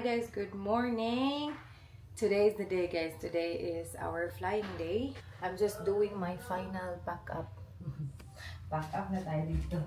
guys, good morning. Today is the day, guys. Today is our flying day. I'm just doing my final pack up. Pack up na tayo dito.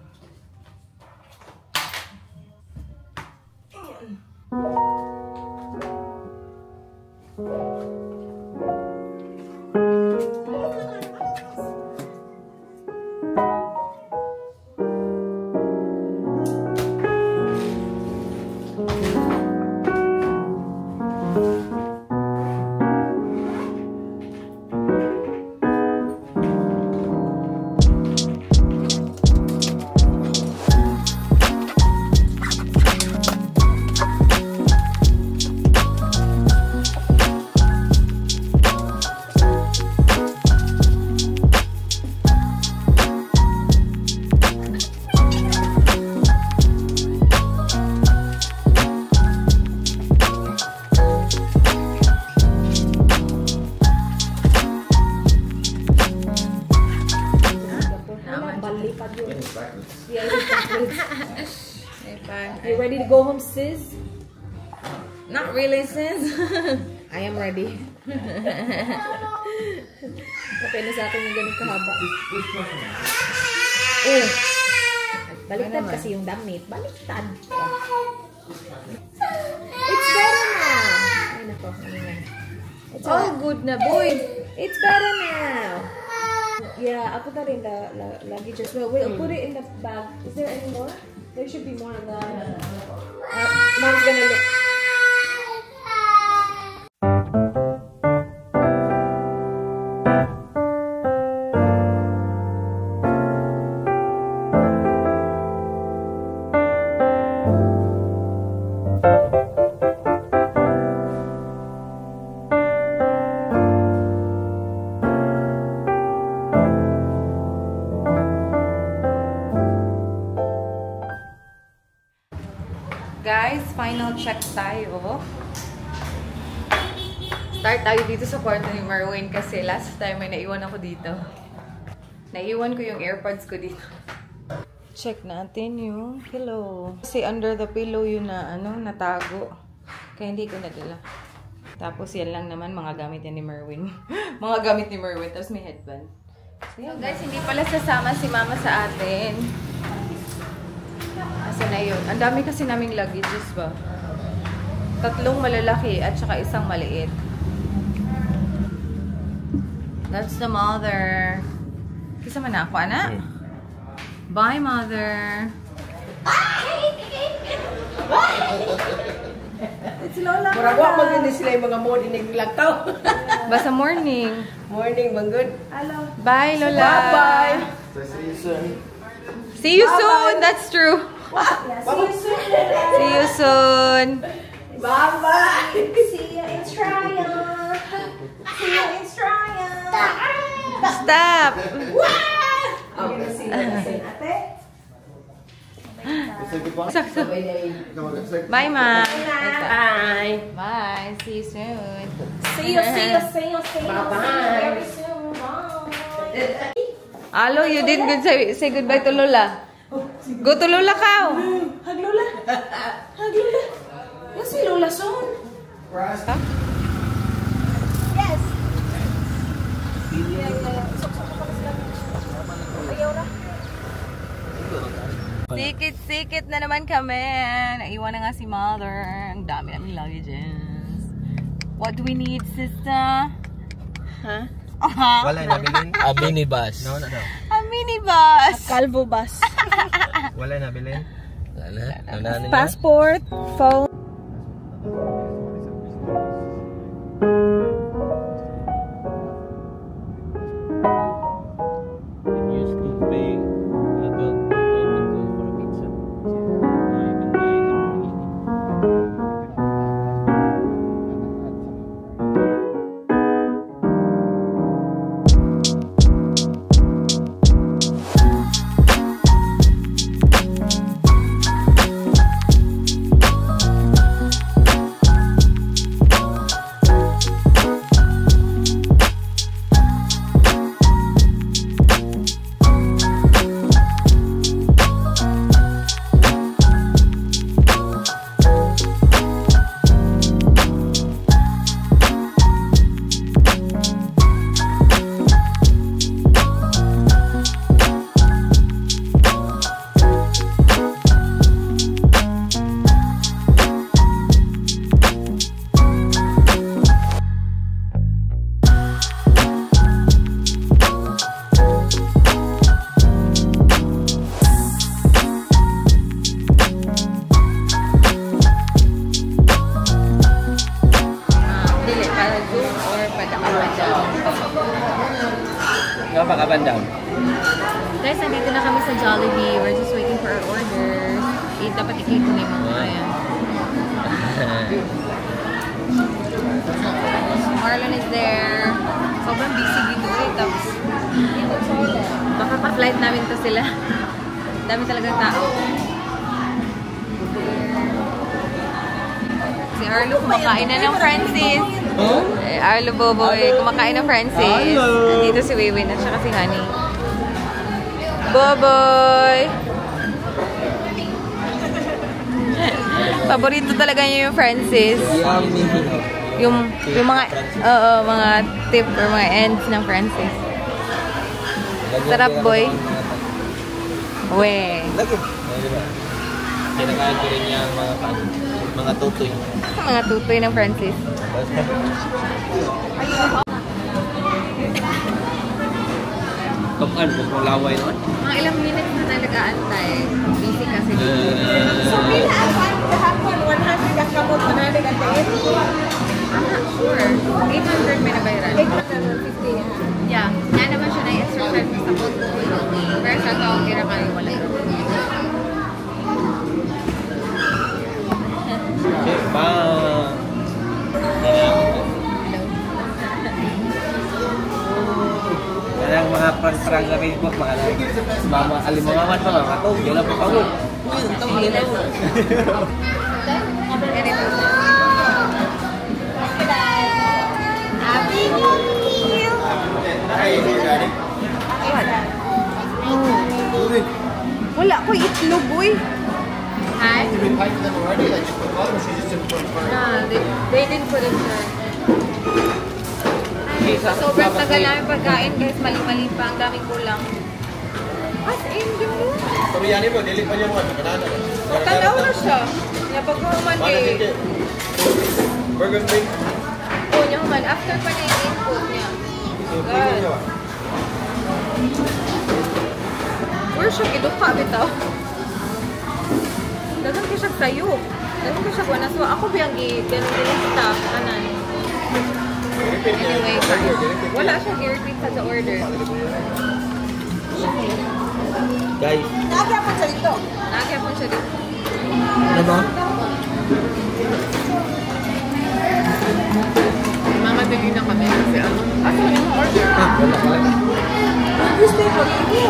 You ready to go home, sis? Not really, sis. I am ready. Okay na sa akin yung ganun kahaba. Oh! Baliktad kasi yung damit. Baliktad. It's better now. Ay, nako. It's all good na, boy. It's better now. Yeah, I'll put that in the luggage as well. We'll put it in the bag. Is there any more? There should be more in the... Mom's gonna look. Guys, final check tayo. Start tayo dito sa kwarto ni Merwin kasi last time may naiwan ako dito. Naiwan ko yung AirPods ko dito. Check natin yung pillow. Kasi under the pillow yun na natago. Kaya hindi ko nadala. Tapos yan lang naman mga gamit yan ni Merwin. Mga gamit ni Merwin. Tapos may headband. So guys, hindi pala sasama si Mama sa atin. Asa na yun? Ang dami kasi naming luggages ba? 3 malalaki at saka 1 maliit. That's the mother. Kisa man ako, anak? Bye, mother. It's Lola. Murag wa magindi sila yung mga morning naglagtaw. Basta morning. Morning, manggod. Hello. Bye, Lola. Bye-bye. See you soon. See you soon. That's true. Yeah, see you soon. See you soon. Bye-bye. See you in Triumph. See you in Triumph. Stop. I'm gonna see you soon, ate. Sakto. Bye, Ma. Bye. Bye. See you soon. See you. Bye-bye. Very soon. Bye. Alo, you didn't say goodbye to Lola. Go to Lola, Kao. Hug Lola. Hug Lola. You'll see Lola soon. Yes. Sikit-sikit na naman kami. Naiwan na nga si Mother. Ang dami namin luggages. What do we need, sister? Huh? Wala na bilhin. A minibus. No. A minibus. Calvo bus. Wala na bilhin. Wala. Passport, phone. Guys, nandito na kami sa Jollibee. We're just waiting for our orders. Dapat i-click ko na yung mga ayan. Marlon is there. Sobrang busy dito ulit. Tapos, baka pa-flight namin to sila. Dami talagang tao. Si Arlo kumakain na ng Francis. Arlo Boboy, kumakain ng Francis. Nandito si Wiwin at saka si Honey. Boboy! Paborito talaga niya yung Francis. Yung mga mga tip or mga ends ng Francis. Sarap, boy. We. Kinakain ko rin yung mga tutoy. Mga tutoy ng Francis. Kapan, mas malaway naman. Mga ilang minutes na nag-aantay. Busy kasi. So, pila ang kahapon? 100 ang kamot, 100 ang tain? I'm not sure. 800 may nabayaran. 850 yan. Yeah. Kaya naman siya na extra charge sa food. Pero sa taong kira kayo wala yun. Okay, bye! Kaya mga prank-prank na Facebook, mga alimangaman pa mga to, yun lang pa pagod. Happy New Year! Wala ko itlog, boy. Hi? No, they didn't put it there. Sobrang tagal namin pagkain guys, mali-mali pa, ang daming kulang. As in, yun mo? Sabihan mo, dili pa niya mo, kanana. Tanaw na siya. Napag-human kay... Burger King. Oo niya man, after pa na yung input niya. God. Where siya giduka bitaw? Dagan ko siya sayo. Dagan ko siya kuha na. So ako biyang ganun din yung staff. Kanan. Anyway, wala siya i-repeat sa order. Guys. Nagya pa sa ito. Nagya po siya dito. Ano ba? Mamadali na kami kasi ano. Asa yung order? Wala. Gusto ko ito.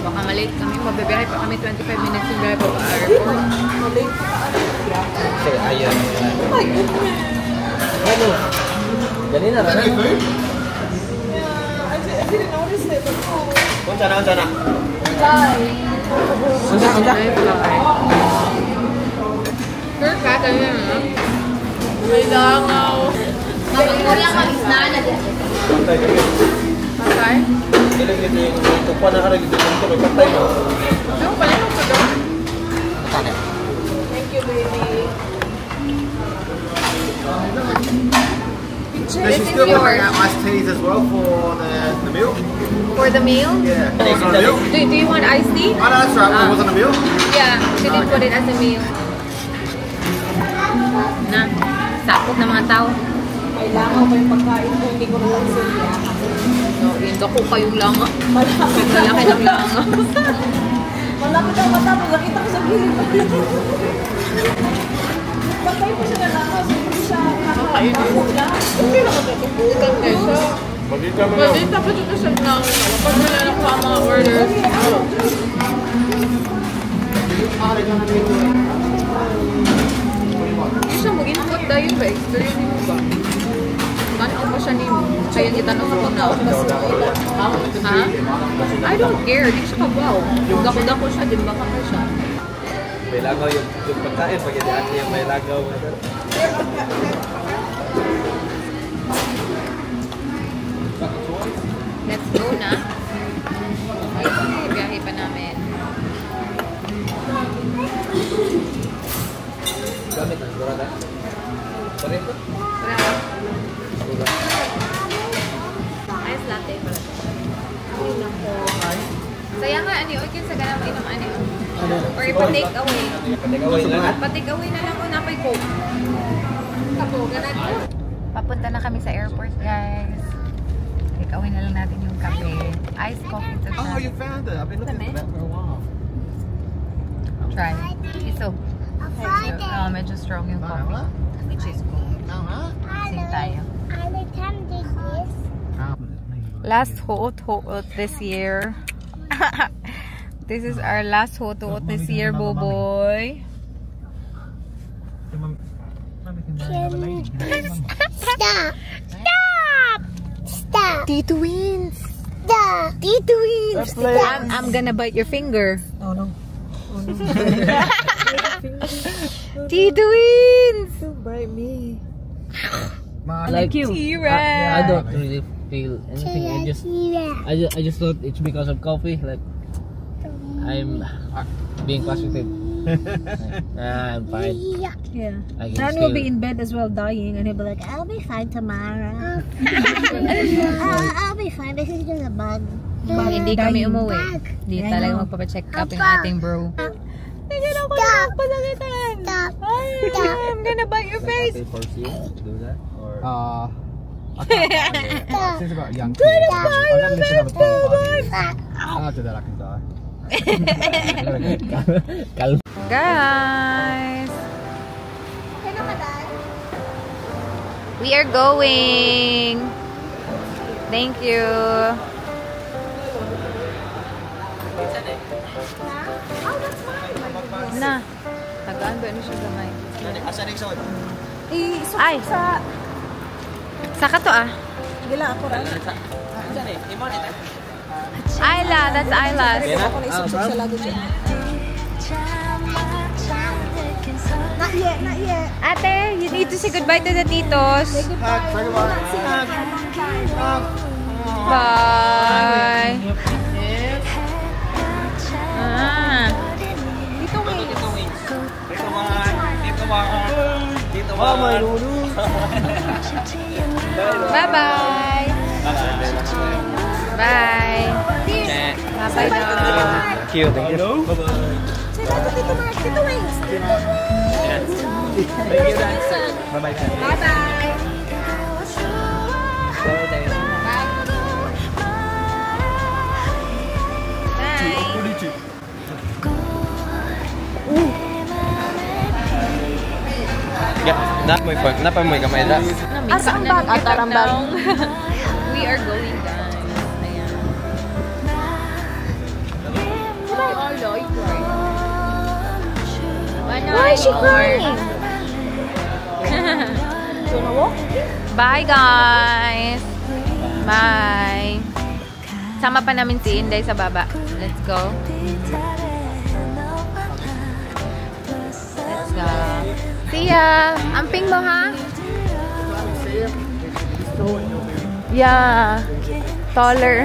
Baka malate kami. Mabibiyahe pa kami 25 minutes yung drive pa airport. Kasi ayaw. Oh my goodness. Ano? Dali na, Rana. I didn't notice it before. Unsa na? Unsa? Sure ka kayo na. May langaw. Kulang ang isna na dyan. Okay? Dili gid yung tupa na karag dito may patay no. Ano pala yung pagod? Thank you, baby. This is yours. Iced teas as well for the meal. For the meal? Yeah. Wasn't a meal? Do you want iced tea? Oh, no, that's right. It wasn't a meal. Yeah, she didn't put it as a meal. Na, sakot ng mga tao. May langaw pa yung pagkain ko, hindi ko napansin niya. No, yun ako kayong langaw. Malaki Malaki ng langaw. Malaki daw matapos. Nakita ko sa gilid. Patay pa siya na langaw. So, hindi siya nakakula. Okay lang ako. Bukan kayo. Magita mo Magdita pa dito sa langaw. Pag wala na pa mga orders. Hindi siya mag-input dahil ba? Experience mo ba? Ano ba siya ni mo? Kaya itanong ako na. Ha? I don't care. Di siya kabaw. Dako-dako siya. Di ba ka siya? May langaw yung pagkain pag hindi ate yung may langaw. Let's go na. Biyahe pa namin. Gamit ang sigurada. Pareho? Bravo. Ice latte pala. Ay, nako. Saya nga, ani, okay sa ganang inom, ani. Or ipa-take away. Patigaway lang. Pa-take away na lang kung napay coke. Kapo, ganun. Papunta na kami sa airport, guys. Check-away na lang natin yung kape. Iced coffee to Oh, try. you found it. I've been looking for that for a while. Try. Iso. Medyo strong yung coffee. Which is cool. Sing tayo. Last hoot this year. This is our last hoot this year, Boboy. Stop! Stop! Tito wins. Stop! Tito wins! I'm gonna bite your finger. Oh no. Tito wins. Don't bite me. Like you. T-Rex. I don't really feel anything. I just thought it's because of coffee. Like I'm being positive. I'm fine. Yeah. I can Ron will be still- in bed as well, dying, and he'll be like, "I'll be fine tomorrow." I'll be fine. This is just a bug. Pag hindi kami Dying. umuwi, hindi I talaga know. magpapacheck up yung ating bro. Stop! Stop! I'm gonna bite your face. Happy for you to do that? Or I can't since about young kids. I got to have a 25. After that, I can die. Calm. Guys, we are going. Thank you. Na, tagaan ba ano siya gamay? Ay, saka to ah. Gila ako rin. Ayla, that's Ayla's. Ako na isip sa lago dyan. Not yet, not yet. Ate, you need to say goodbye to the titos. Bye. Ah. Mama, Lulu. Bye-bye. Bye. Bye-bye daw. Thank you. Thank you. Tito Wings. Bye-bye. Bye-bye. Napa mo kamay ra. Asang bag? Atarambang. We are going, guys. Ayan. Why is she crying? Bye, guys. Bye. Sama pa namin si Inday sa baba. Let's go. Let's go. See ya. Amping mo, ha? Yeah. Taller.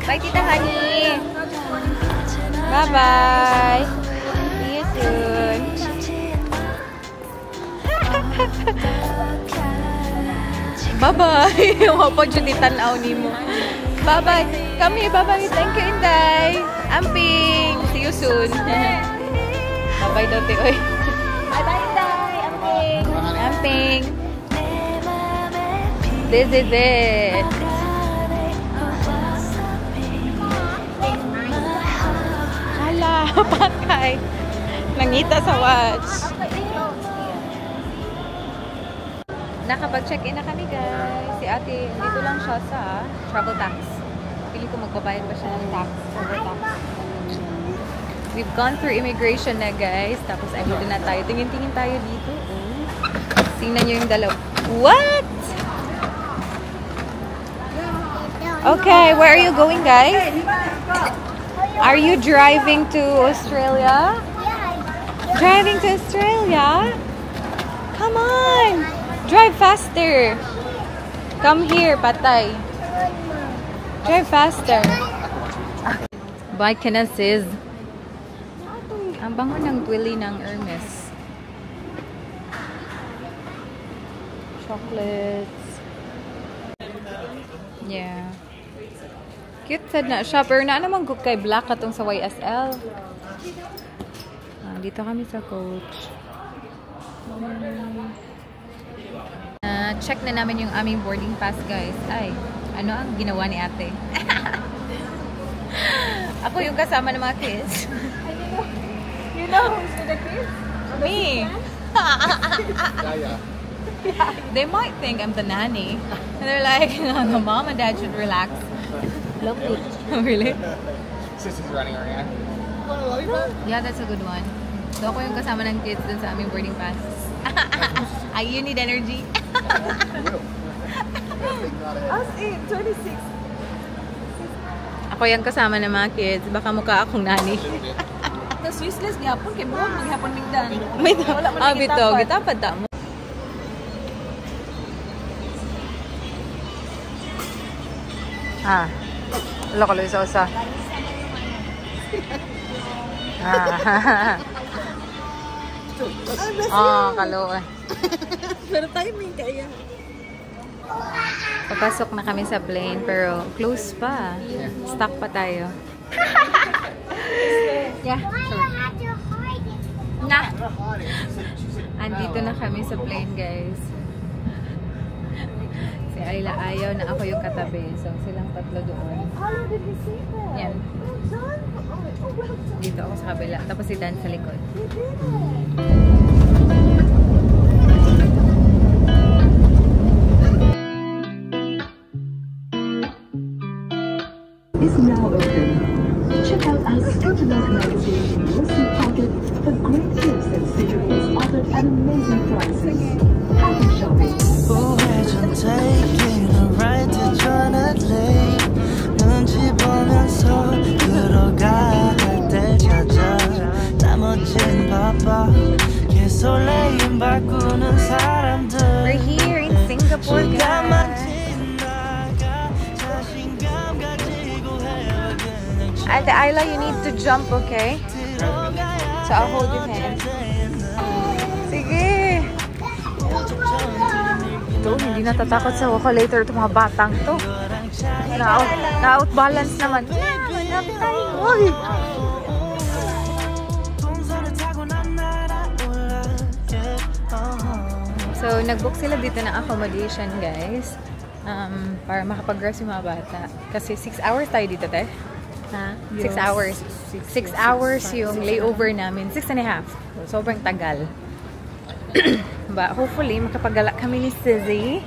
Bye, Tita Honey. Bye-bye. See you soon. Bye-bye. Wapag dyan itanaw ni mo. Bye-bye. Kami, bye-bye. Thank you, Inday. Amping. See you soon. Bye-bye daw, Tioy. Bye-bye, Inday. Amping. Amping. This is it. Hala, patay. Nangita sa watch. Nakapag-check-in na kami, guys. Si ate, dito lang siya sa travel tax. Pili ko magbabayad pa siya ng tax, travel tax. We've gone through immigration na, guys. Tapos, ay, dito na tayo. Tingin-tingin tayo dito. Oh. Tingnan nyo yung dalaw. What? Okay, where are you going, guys? Are you driving to Australia? Driving to Australia? Come on! Drive faster! Come here, patay. Drive faster. Bye ka na, sis. Ang bango ng twilly ng Hermes. Chocolates. Yeah. Cute sad na siya. Pero na naman kay black katong sa YSL. Dito kami sa coach. Check na namin yung aming boarding pass, guys. Ay, ano ang ginawa ni ate? Ako yung kasama ng mga kids. You know who's with the kids? Me. Yeah. They might think I'm the nanny. And they're like, the mom and dad should relax. Love it. Really? Sister's running around. Yeah, that's a good one. So ako yung kasama ng kids dun sa aming boarding pass. Ay, you need energy. Us 26. Ako yung kasama ng mga kids. Baka mukha akong nanny. Tapos useless niya po. Kaya mo, maghapon migdan. May Wala man lagi bito. tapat. Gitapad ta mo. Wala ko lang isa-usa. Kalo eh. Pero tayo may kaya. Papasok na kami sa plane pero close pa. Stuck pa tayo. Yeah. Why do I have to hide it? Nga. Andito na kami sa plane, guys. Si Ayla ayaw na ako yung katabi. So, silang tatlo doon. How did we see that? Yan. Well done. Oh, well done. Dito ako sa kabila. Tapos si Dan sa likod. You did it. Is now open. Check out our Sketchbook magazine in your seat pocket for great gifts and cereals offered at amazing prices. Happy shopping. 우회전 taking a right to journey 눈치 보면서 들어가야 할 때 찾아 나머진 바빠 개설레임 바꾸는 사람들 We're here in Singapore, guys. Ate Ayla, you need to jump, okay? So I'll hold your hand. Sige! Ito, hindi natatakot sa wakalator itong mga batang to. Na-outbalance naman. Uy! So, nag-book sila dito ng accommodation, guys. Para makapag-rest yung mga bata. Kasi 6 hours tayo dito, te. Ha? 6 hours. 6 hours yung layover namin. 6.5. Sobrang tagal. But hopefully, makapagala kami ni Sizzy.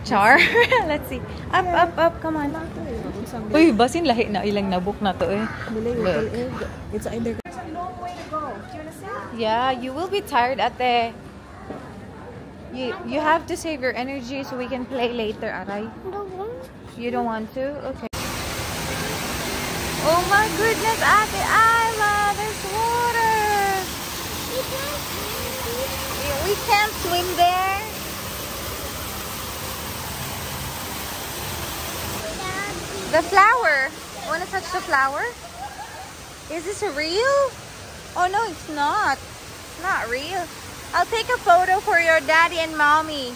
Char. Let's see. Up, up, up. Come on. Uy, basin lahi na ilang nabook na to eh. Look. It's either. There's a long way to go. Do you understand? Yeah, you will be tired, ate. You have to save your energy so we can play later, aray. You don't want to? Okay. Oh my goodness, Ate Ayla, there's water. We can't swim there. The flower. Wanna touch the flower? Is this real? Oh no, it's not. It's not real. I'll take a photo for your daddy and mommy.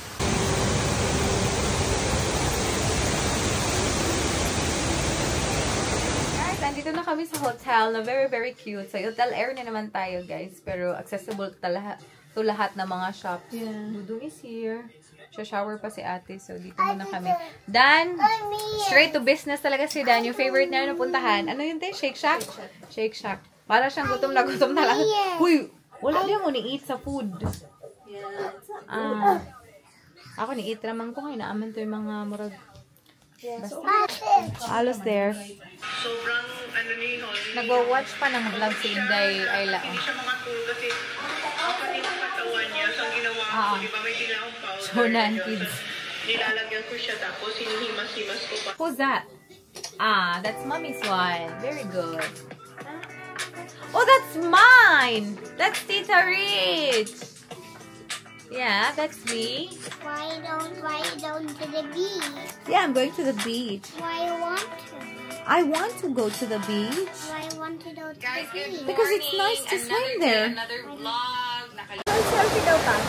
Guys, andito na kami sa hotel na very, very cute. So, hotel air na naman tayo, guys. Pero accessible to lahat ng mga shops. Yeah. Dudong is here. Shower pa si ate. So, dito muna kami. Dan, straight to business talaga si Dan. Yung favorite niya na puntahan. Ano yun, te? Shake Shack? Shake Shack. Para siyang gutom na lang. Uy! Wala din mo ni-eat sa food. Ako ni-eat naman ko ngayon. Naaman to yung mga murag. Halos there. Sobrang ano ni Holly. Nag-watch pa ng vlog si Inday Ayla. Hindi siya makatulog kasi ang kanina katawan niya. So, ang ginawa ko, di ba may ginawang powder. Shonan kids. Nilalagyan ko siya tapos hinihimas-himas ko pa. Who's that? Ah, that's mommy's one. Very good. Oh, that's mine! That's Tita Rich! Yeah, that's me. Why don't to the beach? Yeah, I'm going to the beach. Why you want to? I want to go to the beach. Why want to go to the beach? Because it's nice to swim there. Another vlog. Selfie daw pa.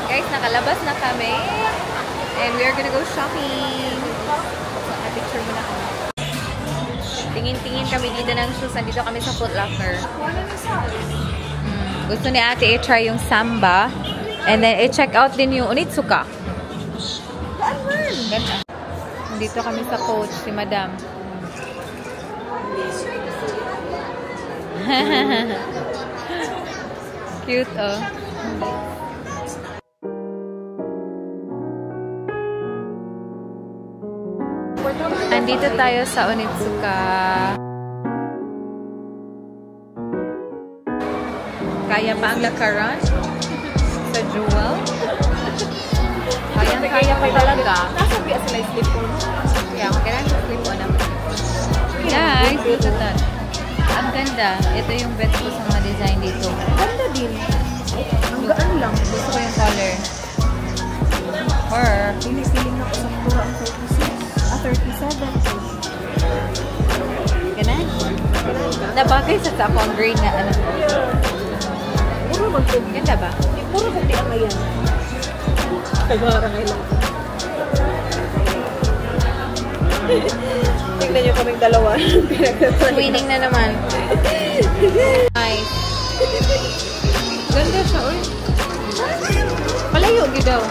Guys, nakalabas na kami. And we are gonna go shopping. So, picture muna kami. Tingin-tingin kami dito ng shoes. Nandito kami sa Foot Locker. Gusto ni ate i-try yung Samba. And then i-check out din yung Onitsuka. Ganda. Nandito kami sa coach, si Madam. Cute, oh. Andito tayo sa Onitsuka. Kaya pa ang lakaran? Sa Jewel? Kaya pa talaga. Nasabi sila yung slip-on. Yeah, magandang slip-on naman. Guys, look at that. Ang ganda. Ito yung best ko sa mga design dito. Ganda din. Ang gaan lang. Gusto ko yung color. Or, Piling ako sa pura ang 37. ganun? Nabagay sa tapong green na ano. Puro mag-tug. Ganda ba? Puro kundi ang ngayon. Kagara ngayon. Tingnan nyo kaming dalawa. Winning na naman. Nice. Ganda siya, uy. Palayo, gidaw.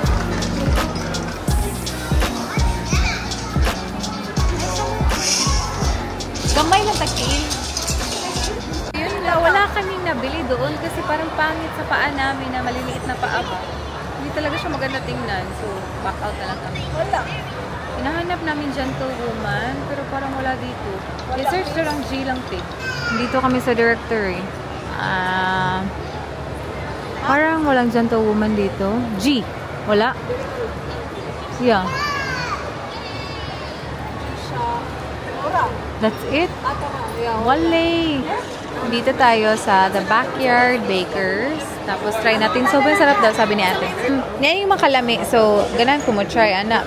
Gamay lang takiin. Yun na, wala kaming nabili doon kasi parang pangit sa paa namin na maliliit na paa ba. Hindi talaga siya maganda tingnan. So, back out na lang kami. Wala. Hinahanap namin Gentle Woman, pero parang wala dito. I-search na lang G lang, Pig. Dito kami sa directory. Parang walang Gentle Woman dito. G. Wala. Yeah. That's it. Wale. Dito tayo sa The Backyard Bakers. Tapos try natin. Sobrang sarap daw, sabi ni ate. Yan yung makalami. So, ganun ko mo try, anak.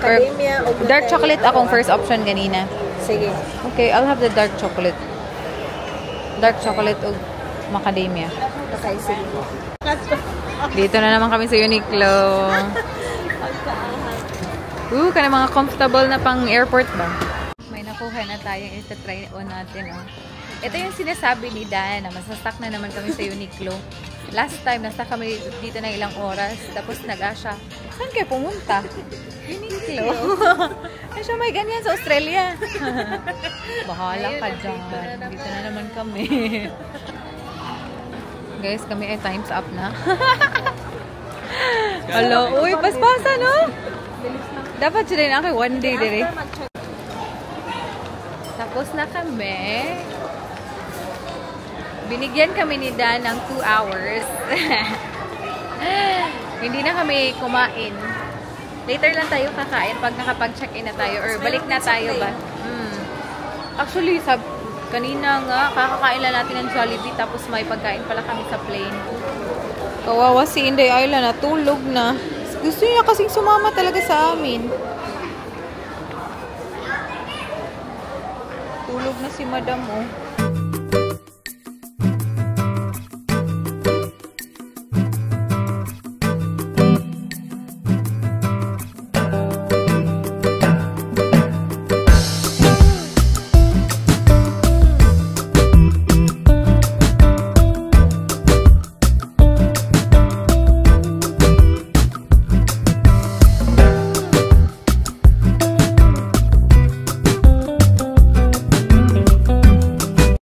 Dark chocolate akong first option ganina. Sige. Okay, I'll have the dark chocolate. Dark chocolate o macadamia. Okay, sige. Dito na naman kami sa Uniqlo. Kana mga comfortable na pang airport ba? May nakuha na tayo. Ito try on natin. Oh. Ito yung sinasabi ni Dan na masastuck na naman kami sa Uniqlo. Last time, nasa kami dito na ilang oras. Tapos nag-asya. Saan kayo pumunta? Uniqlo. Ay siya, may ganyan sa Australia. Bahala ka dyan. Dito na naman kami. Guys, kami ay times up na. Hello. Uy, paspasa, no? Dapat siya rin ako one day dire. Tapos na kami. Binigyan kami ni Dan ng 2 hours. Hindi na kami kumain. Later lang tayo kakain pag nakapag-check-in na tayo or balik na tayo ba? Actually, kanina nga, kakakain lang natin ng Jollibee tapos may pagkain pala kami sa plane. Kawawa si Inday Ayla, natulog na. Gusto niya kasing sumama talaga sa amin. Tulog na si Madam, oh.